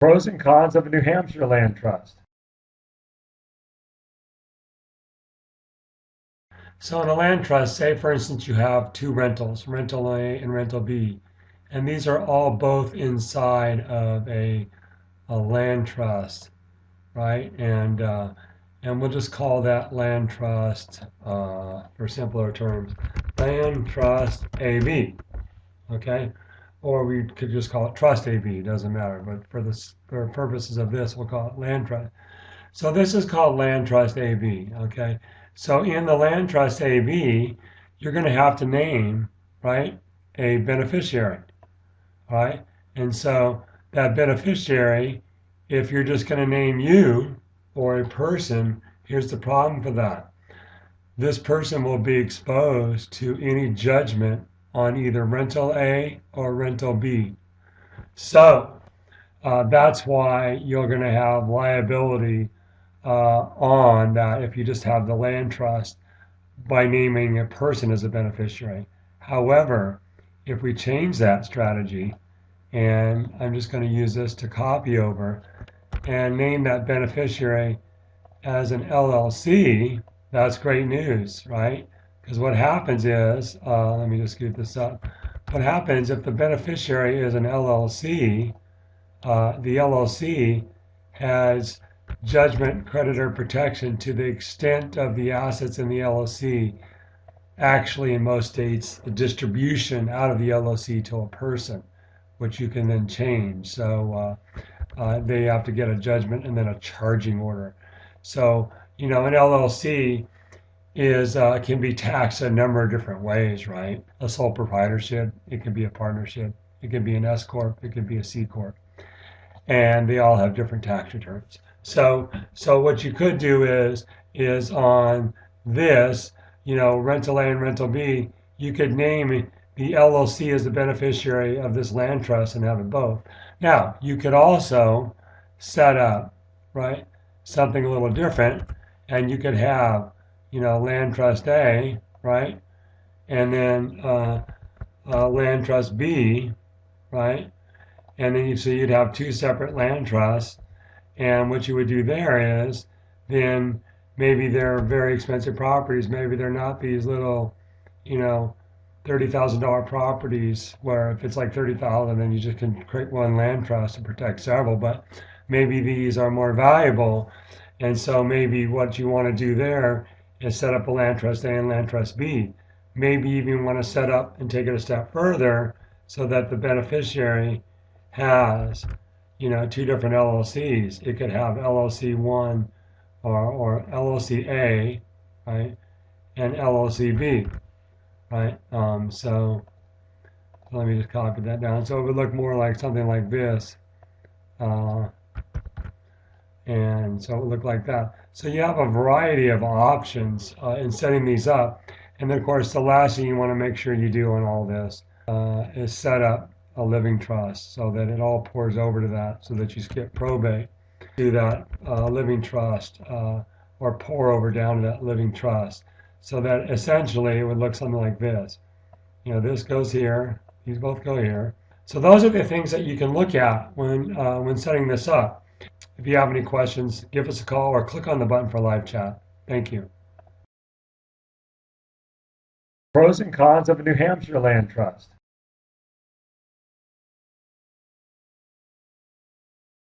Pros and cons of a New Hampshire land trust. So in a land trust, say for instance you have two rentals, rental A and rental B, and these are all both inside of a land trust, right? And we'll just call that land trust, for simpler terms, land trust AB, okay? Or we could just call it trust AB, it doesn't matter, but for purposes of this, we'll call it land trust. So this is called Land Trust AB, okay? So in the Land Trust AB, you're going to have to name, right, a beneficiary, right? And so that beneficiary, if you're just going to name you or a person, here's the problem for that. This person will be exposed to any judgment on either rental A or rental B. So that's why you're going to have liability on that if you just have the land trust by naming a person as a beneficiary. However, if we change that strategy, and I'm just going to use this to copy over and name that beneficiary as an LLC, that's great news, right? Because what happens is, let me just scoot this up. What happens if the beneficiary is an LLC, the LLC has judgment creditor protection to the extent of the assets in the LLC. Actually, in most states, the distribution out of the LLC to a person, which you can then change. So they have to get a judgment and then a charging order. So, an LLC is can be taxed a number of different ways, right? A sole proprietorship, it can be a partnership, it can be an S corp, it can be a C corp, and they all have different tax returns. So what you could do is on this, rental A and rental B, you could name the LLC as the beneficiary of this land trust and have it both. Now, you could also set up, right, something a little different, and you could have, land trust A, right, and then land trust B, right, and then so you'd have two separate land trusts. And what you would do there is then maybe they're very expensive properties. Maybe they're not these little, you know, $30,000 properties where if it's like 30,000, then you just can create one land trust to protect several. But maybe these are more valuable, and so maybe what you want to do there is set up a land trust A and land trust B. Maybe even want to set up and take it a step further so that the beneficiary has, two different LLCs. It could have LLC one or LLC A, right, and LLC B, right. So let me just copy that down. So it would look more like something like this, uh, and so it would look like that. So you have a variety of options in setting these up, and then of course the last thing you want to make sure you do on all this is set up a living trust so that it all pours over to that so that you skip probate to that living trust or pour over down to that living trust so that essentially it would look something like this. This goes here, these both go here. So those are the things that you can look at when setting this up. If you have any questions, give us a call or click on the button for live chat. Thank you. Pros and cons of a New Hampshire land trust.